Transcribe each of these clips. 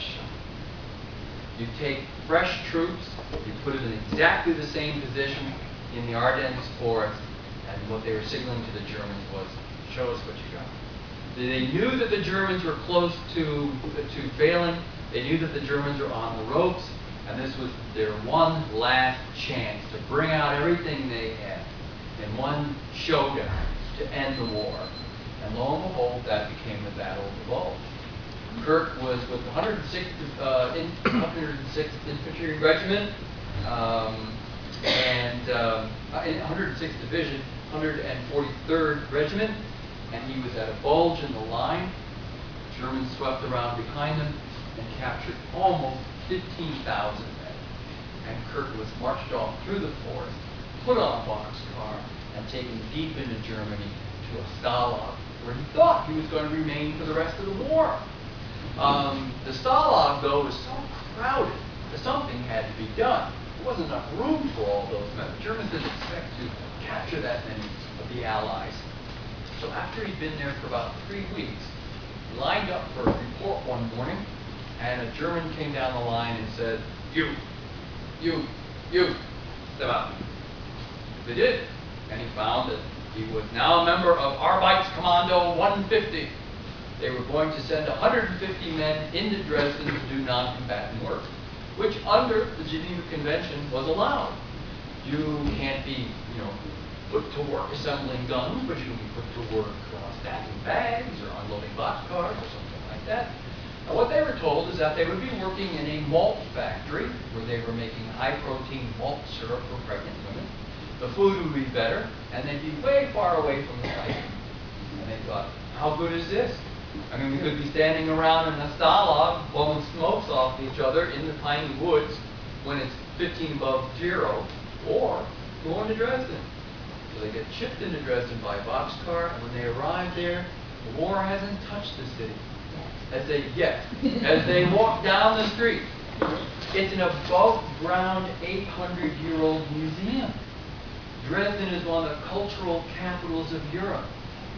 English. You take fresh troops, you put them in exactly the same position in the Ardennes forest, and what they were signaling to the Germans was, show us what you got. They knew that the Germans were close to failing. They knew that the Germans were on the ropes, and this was their one last chance to bring out everything they had in one showdown to end the war. And lo and behold, that became the Battle of the Bulge. Kurt was with the 106th Infantry Regiment and in 106th Division, 143rd Regiment, and he was at a bulge in the line. Germans swept around behind them and captured almost 15,000 men. And Kurt was marched off through the forest, put on a boxcar, and taken deep into Germany to a Stalag, where he thought he was going to remain for the rest of the war. The Stalag, though, was so crowded that something had to be done. There wasn't enough room for all those men. The Germans didn't expect to capture that many of the Allies. So after he'd been there for about 3 weeks, he lined up for a report one morning, and a German came down the line and said, you, step out. They did, and he found that he was now a member of Arbeitskommando 150. They were going to send 150 men into Dresden to do non-combatant work, which under the Geneva Convention was allowed. You can't be, put to work assembling guns, but you can be put to work stacking bags or unloading boxcars or something like that. Now, what they were told is that they would be working in a malt factory where they were making high-protein malt syrup for pregnant women. The food would be better, and they'd be way far away from the fighting. And they thought, how good is this? I mean, we could be standing around in a Stalag blowing smokes off each other in the tiny woods when it's 15 above zero, or going to Dresden. So they get shipped into Dresden by boxcar, and when they arrive there, the war hasn't touched the city. As they walk down the street, it's an above-ground 800-year-old museum. Dresden is one of the cultural capitals of Europe.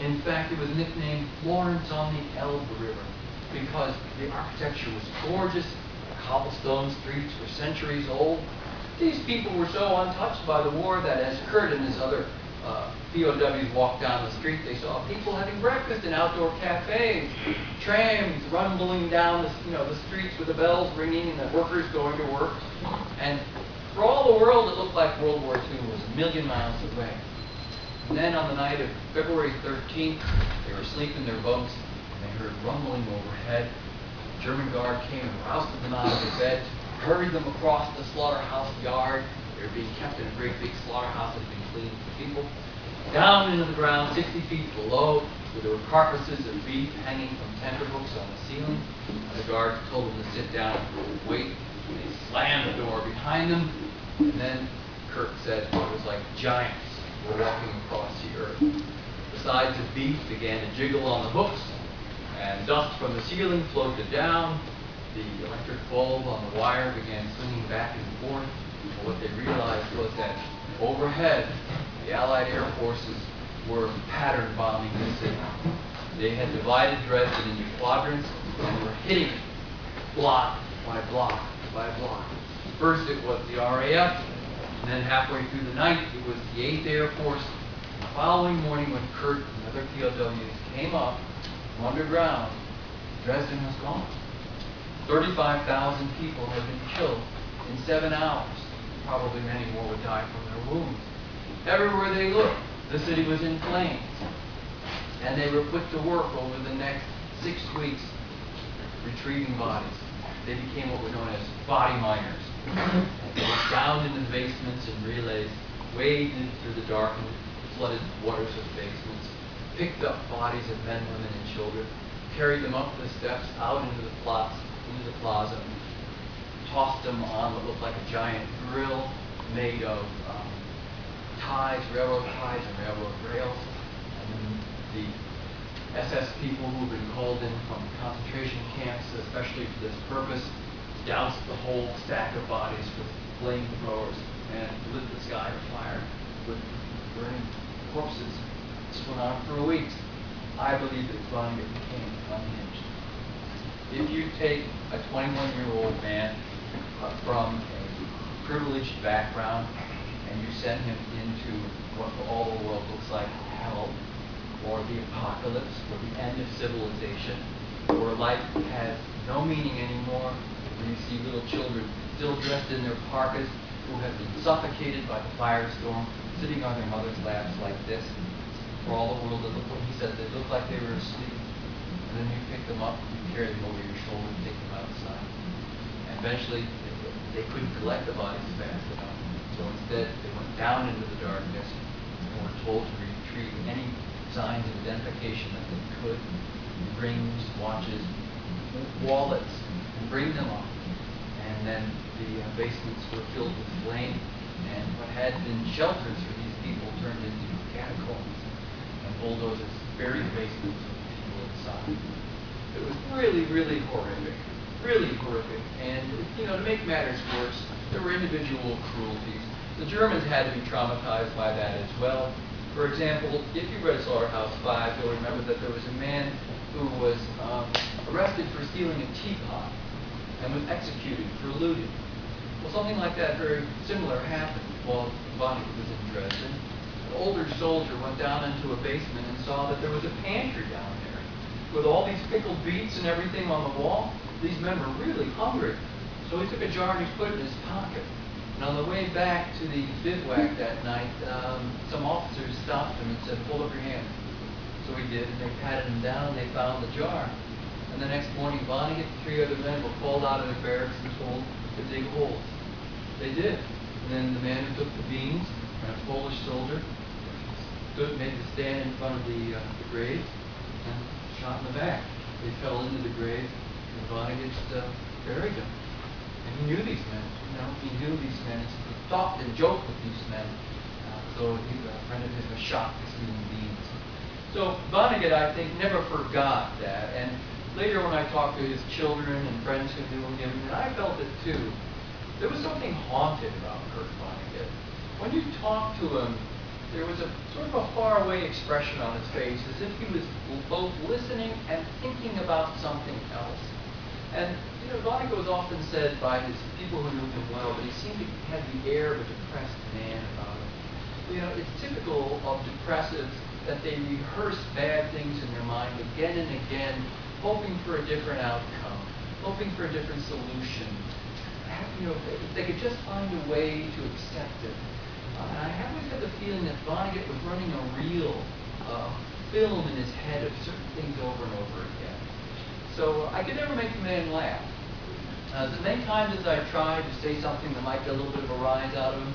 In fact, it was nicknamed Florence on the Elbe River because the architecture was gorgeous. The cobblestone streets were centuries old. These people were so untouched by the war that as Kurt and his other POWs walked down the street, they saw people having breakfast in outdoor cafes, trams rumbling down the streets with the bells ringing and the workers going to work. And for all the world, it looked like World War II was a million miles away. And then on the night of February 13th, they were asleep in their bunks, and they heard rumbling overhead. The German guard came and rousted them out of their beds, hurried them across the slaughterhouse yard. They were being kept in a great big slaughterhouse that had been cleaned for people. Down into the ground, 60 feet below, where there were carcasses of beef hanging from tenterhooks on the ceiling. And the guard told them to sit down and wait. And they slammed the door behind them. And then Kurt said it was like giants were walking across the earth. The sides of beef began to jiggle on the hooks, and dust from the ceiling floated down. The electric bulb on the wire began swinging back and forth. And what they realized was that overhead, the Allied air forces were pattern bombing the city. They had divided Dresden into quadrants and were hitting it block by block by block. First it was the RAF, and then halfway through the night it was the 8th Air Force. The following morning when Kurt and other POWs came up from underground, Dresden was gone. 35,000 people had been killed in 7 hours. Probably many more would die from their wounds. Everywhere they looked, the city was in flames. And they were put to work over the next 6 weeks retrieving bodies. They became what were known as body miners. They went down into the basements in relays, waded in through the darkened, flooded waters of the basements, picked up bodies of men, women, and children, carried them up the steps, out into the plaza, tossed them on what looked like a giant grill made of ties, railroad ties, and railroad rails. And then the SS people who had been called in from concentration camps, especially for this purpose, doused the whole stack of bodies with flamethrowers and lit the sky afire with burning corpses. This went on for weeks. I believe that Vonnegut became unhinged. if you take a 21-year-old man from a privileged background and you send him into what all the world looks like hell, or the apocalypse, or the end of civilization, where life has no meaning anymore, where you see little children still dressed in their parkas who have been suffocated by the firestorm, sitting on their mother's laps like this, for all the world to look, he said they look like they were asleep. And then you pick them up, you carry them over your shoulder and take them outside. And eventually, they couldn't collect the bodies fast enough. So instead, they went down into the darkness and were told to retrieve any signs of identification that they could, rings, watches, wallets, and bring them up. And then the basements were filled with flame, and what had been shelters for these people turned into catacombs, and bulldozers buried the basements with the people inside. It was really, really horrific. Really horrific. And, you know, to make matters worse, there were individual cruelties. The Germans had to be traumatized by that as well. For example, if you read Slaughterhouse 5, you'll remember that there was a man who was arrested for stealing a teapot and was executed for looting. Well, something like that very similar happened while Vonnegut was in Dresden. An older soldier went down into a basement and saw that there was a pantry down there with all these pickled beets and everything on the wall. These men were really hungry. So he took a jar and he put it in his pocket. And on the way back to the bivouac that night, some officers stopped him and said, "Hold up your hand." So he did, and they patted him down and they found the jar. And the next morning, Vonnegut and 3 other men were called out of their barracks and told to dig holes. They did. And then the man who took the beans, a Polish soldier, made the stand in front of the grave and shot in the back. They fell into the grave, and Vonnegut buried them. And he knew these men. You know, he knew these men. He talked and joked with these men. So a friend of his was shot for stealing beans. So Vonnegut, I think, never forgot that. And later when I talked to his children and friends who knew him, and I felt it too, there was something haunted about Kurt Vonnegut. When you talked to him, there was a sort of a faraway expression on his face, as if he was both listening and thinking about something else. And, you know, Vonnegut was often said by his people who knew him well that he seemed to have the air of a depressed man about him. You know, it's typical of depressives that they rehearse bad things in their mind again and again, hoping for a different outcome, hoping for a different solution. You know, if they could just find a way to accept it. And I always had the feeling that Vonnegut was running a reel, film in his head of certain things over and over again. So I could never make the man laugh. As many times as I tried to say something that might get a little bit of a rise out of him,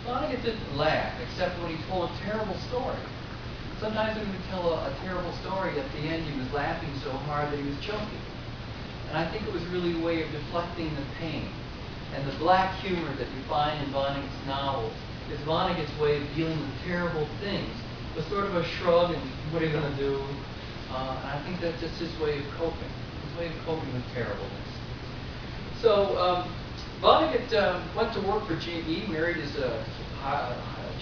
Vonnegut didn't laugh, except when he told a terrible story. Sometimes when he would tell a terrible story, at the end he was laughing so hard that he was choking. And I think it was really a way of deflecting the pain. And the black humor that you find in Vonnegut's novels is Vonnegut's way of dealing with terrible things, with sort of a shrug and what are you going to do? And I think that's just his way of coping, with terribleness. So Vonnegut went to work for GE, married his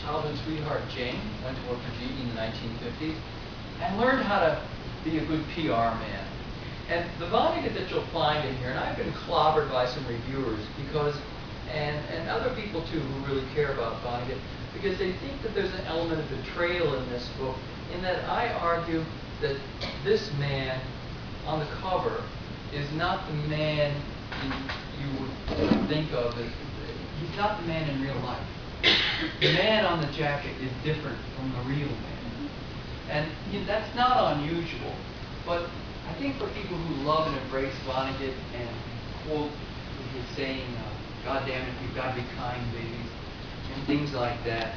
childhood sweetheart Jane, went to work for GE in the 1950s, and learned how to be a good PR man. And the Vonnegut that you'll find in here, and I've been clobbered by some reviewers because, and other people too who really care about Vonnegut, because they think that there's an element of betrayal in this book, in that I argue that this man on the cover is not the man you would think of as, he's not the man in real life. The man on the jacket is different from the real man. And that's not unusual, but I think for people who love and embrace Vonnegut and quote his saying, "God damn it, you've got to be kind, babies," and things like that,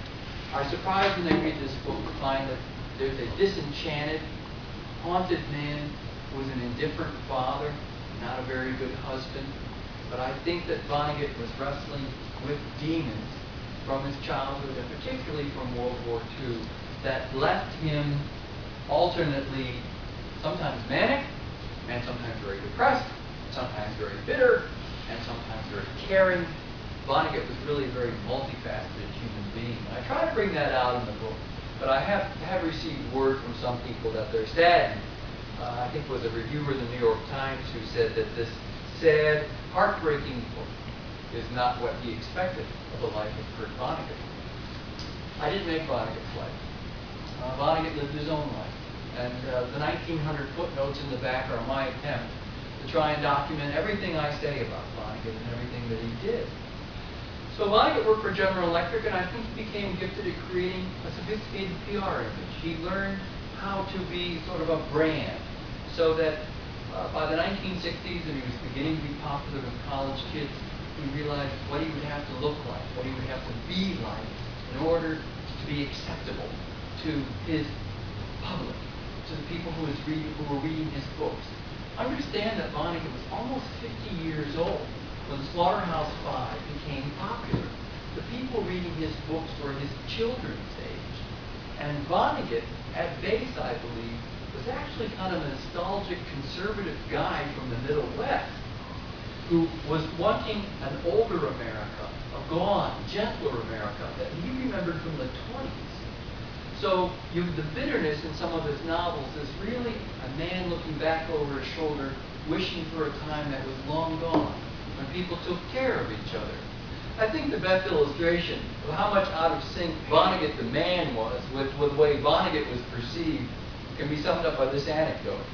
are surprised when they read this book to find that there's a disenchanted, haunted man who is an indifferent father, not a very good husband. But I think that Vonnegut was wrestling with demons from his childhood, and particularly from World War II, that left him alternately sometimes manic, and sometimes very depressed, sometimes very bitter, and sometimes very caring. Vonnegut was really a very multifaceted human being. And I try to bring that out in the book, but I have received word from some people that they're saddened I think it was a reviewer in the New York Times who said that this sad, heartbreaking book is not what he expected of the life of Kurt Vonnegut. I didn't make Vonnegut's life. Vonnegut lived his own life. And the 1900 footnotes in the back are my attempt to try and document everything I say about Vonnegut and everything that he did. So Vonnegut worked for General Electric, and I think he became gifted at creating a sophisticated PR image. He learned how to be sort of a brand, so that by the 1960s, and he was beginning to be popular with college kids, he realized what he would have to look like, what he would have to be like in order to be acceptable to his public, to the people who were reading his books. Understand that Vonnegut was almost 50 years old when Slaughterhouse-Five became popular. The people reading his books were his children's age. And Vonnegut, at base, I believe, was actually kind of a nostalgic, conservative guy from the Middle West who was wanting an older America, a gone, gentler America that he remembered from the 20s. So the bitterness in some of his novels is really a man looking back over his shoulder, wishing for a time that was long gone, when people took care of each other. I think the best illustration of how much out of sync Vonnegut the man was with the way Vonnegut was perceived can be summed up by this anecdote.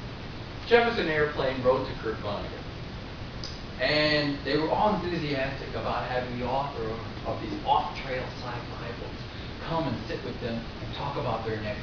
Jefferson Airplane wrote to Kurt Vonnegut, and they were all enthusiastic about having the author of these off-trail sci-fi books come and sit with them and talk about their next